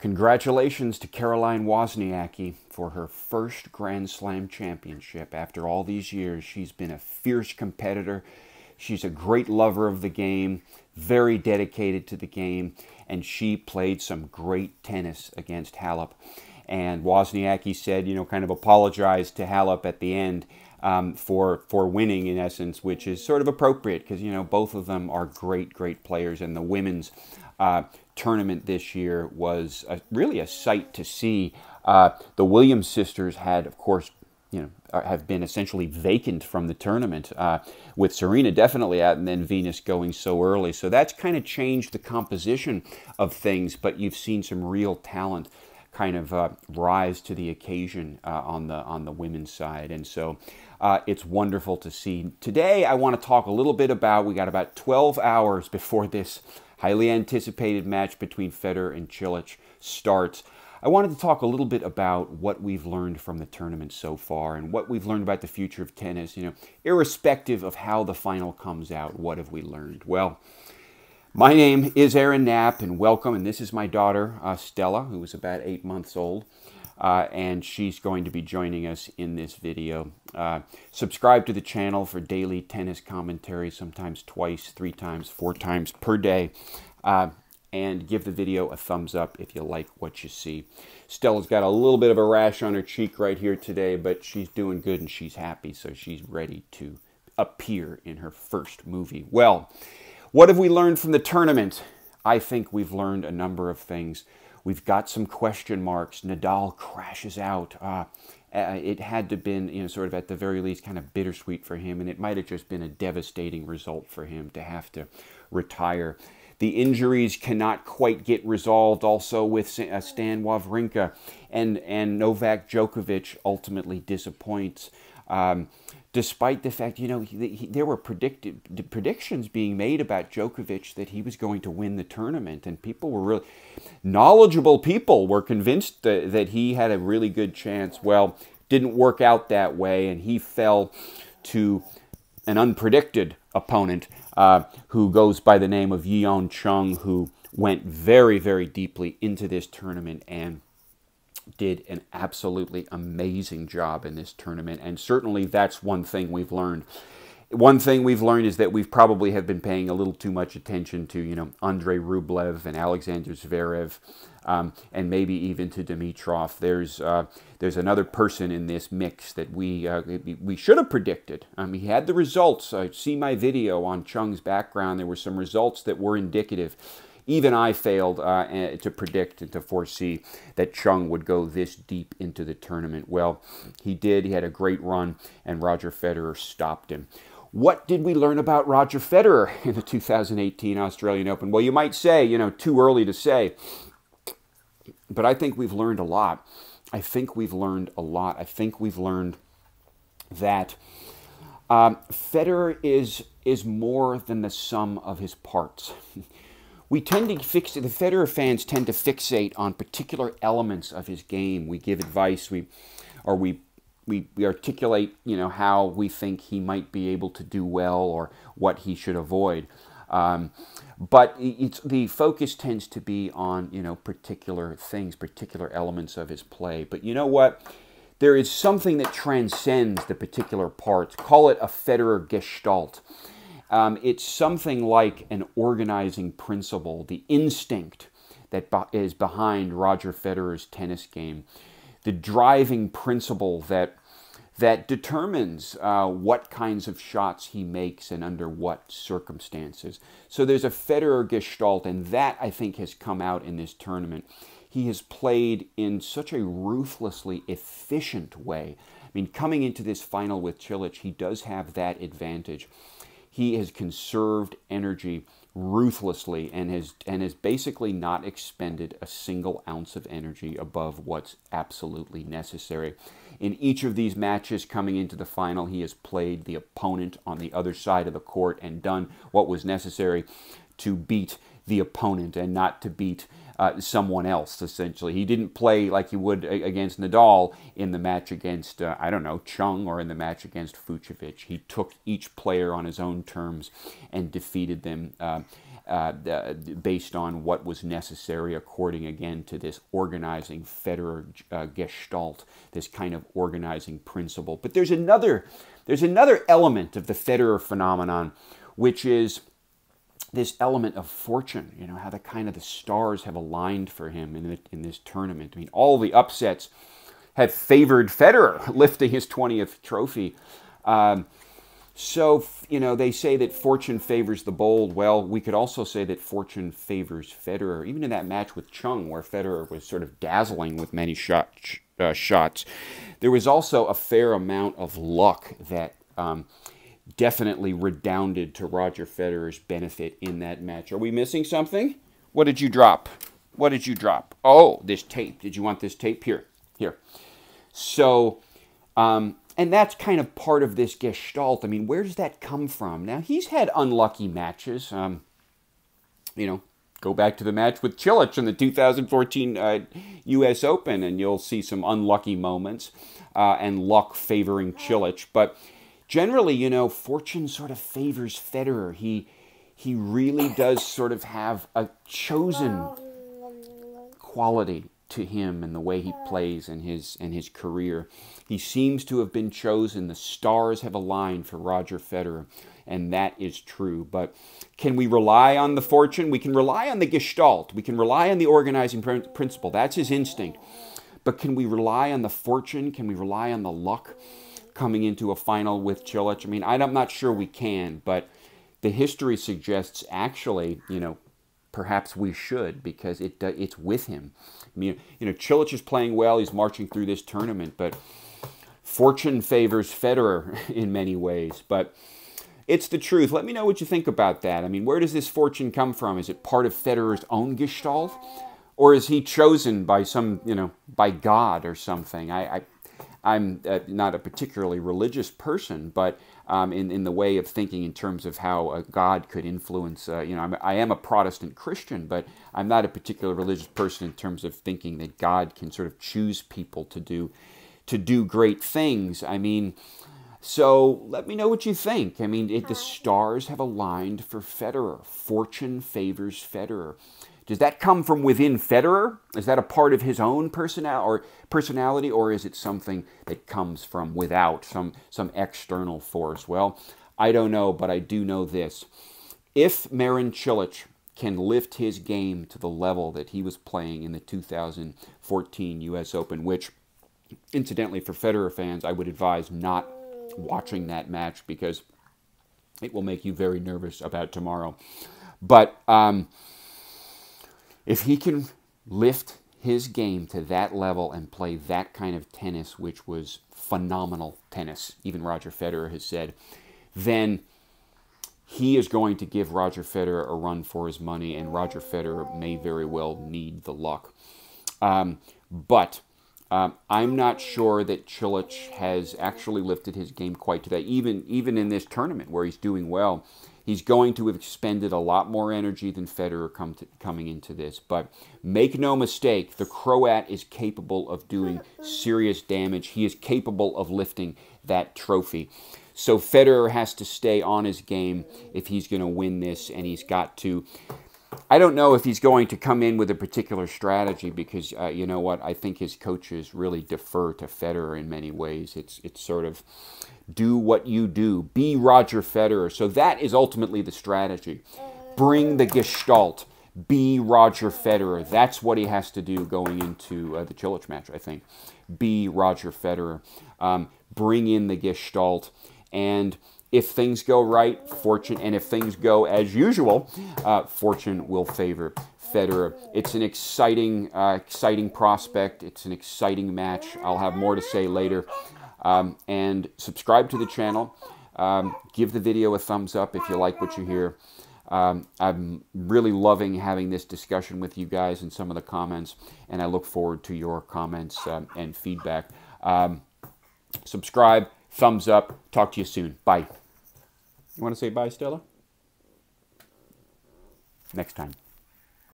Congratulations to Caroline Wozniacki for her first Grand Slam championship. After all these years, she's been a fierce competitor. She's a great lover of the game, very dedicated to the game, and she played some great tennis against Halep. And Wozniacki said, kind of apologized to Halep at the end for winning, in essence, which is sort of appropriate because, both of them are great players. And the women's tournament this year was really a sight to see. The Williams sisters had, of course, have been essentially vacant from the tournament, with Serena definitely out and then Venus going so early. So that's kind of changed the composition of things, but you've seen some real talent kind of rise to the occasion on the women's side. And so it's wonderful to see. Today I want to talk a little bit about, we got about 12 hours before this highly anticipated match between Federer and Cilic starts. I wanted to talk a little bit about what we've learned from the tournament so far and what we've learned about the future of tennis. Irrespective of how the final comes out, what have we learned? Well, my name is Aaron Knapp, and welcome. And this is my daughter, Stella, who is about 8 months old. And she's going to be joining us in this video. Subscribe to the channel for daily tennis commentary, sometimes twice, 3 times, 4 times per day. And give the video a thumbs up if you like what you see. Stella's got a little bit of a rash on her cheek right here today, but she's doing good and she's happy, so she's ready to appear in her first movie. Well, what have we learned from the tournament? I think we've learned a number of things. We've got some question marks. Nadal crashes out. It had to have been, sort of at the very least, kind of bittersweet for him, and it might have just been a devastating result for him to have to retire. The injuries cannot quite get resolved also with Stan Wawrinka, and Novak Djokovic ultimately disappoints. Despite the fact, there were predictions being made about Djokovic that he was going to win the tournament, and people were really knowledgeable people were convinced that he had a really good chance. Well, didn't work out that way, and he fell to an unpredicted opponent who goes by the name of Yeon Chung, who went very deeply into this tournament and did an absolutely amazing job in this tournament. And certainly that's one thing we've learned. One thing we've learned is that we've probably have been paying a little too much attention to, Andrei Rublev and Alexander Zverev, and maybe even to Dimitrov. There's another person in this mix that we should have predicted. He had the results. See my video on Chung's background. There were some results that were indicative. Even I failed to predict and to foresee that Chung would go this deep into the tournament. Well, he did. He had a great run, and Roger Federer stopped him. What did we learn about Roger Federer in the 2018 Australian Open? Well, you might say, too early to say, but I think we've learned a lot. I think we've learned that Federer is more than the sum of his parts. We tend to the Federer fans tend to fixate on particular elements of his game. We give advice, we articulate, how we think he might be able to do well or what he should avoid. But the focus tends to be on, particular things, particular elements of his play. But you know what? There is something that transcends the particular parts. Call it a Federer gestalt. It's something like an organizing principle, the instinct that is behind Roger Federer's tennis game, the driving principle that determines what kinds of shots he makes and under what circumstances. So there's a Federer gestalt, and that, I think, has come out in this tournament. He has played in such a ruthlessly efficient way. Coming into this final with Cilic, he does have that advantage. He has conserved energy ruthlessly and has basically not expended a single ounce of energy above what's absolutely necessary. In each of these matches coming into the final, he has played the opponent on the other side of the court and done what was necessary to beat the opponent and not to beat someone else, essentially. He didn't play like he would against Nadal in the match against, I don't know, Chung, or in the match against Fucsovics. He took each player on his own terms and defeated them based on what was necessary according, again, to this organizing Federer gestalt, this kind of organizing principle. But there's another element of the Federer phenomenon, which is this element of fortune, you know, how the stars have aligned for him in this tournament. I mean, all the upsets have favored Federer lifting his 20th trophy. So, you know, they say that fortune favors the bold. Well, we could also say that fortune favors Federer. Even in that match with Chung, where Federer was sort of dazzling with many shots, there was also a fair amount of luck that definitely redounded to Roger Federer's benefit in that match. Are we missing something? What did you drop? What did you drop? Oh, this tape. Did you want this tape? Here. So, and that's kind of part of this gestalt. I mean, where does that come from? Now, he's had unlucky matches. You know, go back to the match with Cilic in the 2014 U.S. Open, and you'll see some unlucky moments and luck favoring Cilic. But generally, you know, fortune sort of favors Federer. He really does sort of have a chosen quality to him in the way he plays in his career. He seems to have been chosen. The stars have aligned for Roger Federer, and that is true. But can we rely on the fortune? We can rely on the gestalt. We can rely on the organizing principle. That's his instinct. But can we rely on the fortune? Can we rely on the luck coming into a final with Cilic? I mean, I'm not sure we can, but the history suggests actually, you know, perhaps we should, because it's with him. I mean, you know, Cilic is playing well. He's marching through this tournament, but fortune favors Federer in many ways. But it's the truth. Let me know what you think about that. I mean, where does this fortune come from? Is it part of Federer's own gestalt? Or is he chosen by some, you know, by God or something? I'm not a particularly religious person, but in the way of thinking in terms of how God could influence, you know, I am a Protestant Christian, but I'm not a particularly religious person in terms of thinking that God can sort of choose people to do great things. I mean, so let me know what you think. I mean, the stars have aligned for Federer. Fortune favors Federer. Does that come from within Federer? Is that a part of his own personality, or is it something that comes from without, some external force? Well, I don't know, but I do know this. If Marin Cilic can lift his game to the level that he was playing in the 2014 U.S. Open, which, incidentally, for Federer fans, I would advise not watching that match because it will make you very nervous about tomorrow. But if he can lift his game to that level and play that kind of tennis, which was phenomenal tennis, even Roger Federer has said, then he is going to give Roger Federer a run for his money, and Roger Federer may very well need the luck. But I'm not sure that Cilic has actually lifted his game quite to that. Even in this tournament where he's doing well, he's going to have expended a lot more energy than Federer coming into this. But make no mistake, the Croat is capable of doing serious damage. He is capable of lifting that trophy. So Federer has to stay on his game if he's going to win this, and he's got to... I don't know if he's going to come in with a particular strategy because, you know what, I think his coaches really defer to Federer in many ways. It's sort of do what you do. Be Roger Federer. So that is ultimately the strategy. Bring the gestalt. Be Roger Federer. That's what he has to do going into the Cilic match, I think. Be Roger Federer. Bring in the gestalt. And if things go right, fortune, and if things go as usual, fortune will favor Federer. It's an exciting prospect. It's an exciting match. I'll have more to say later. And subscribe to the channel. Give the video a thumbs up if you like what you hear. I'm really loving having this discussion with you guys and some of the comments, and I look forward to your comments and feedback. Subscribe, thumbs up. Talk to you soon. Bye. You want to say bye, Stella? Next time.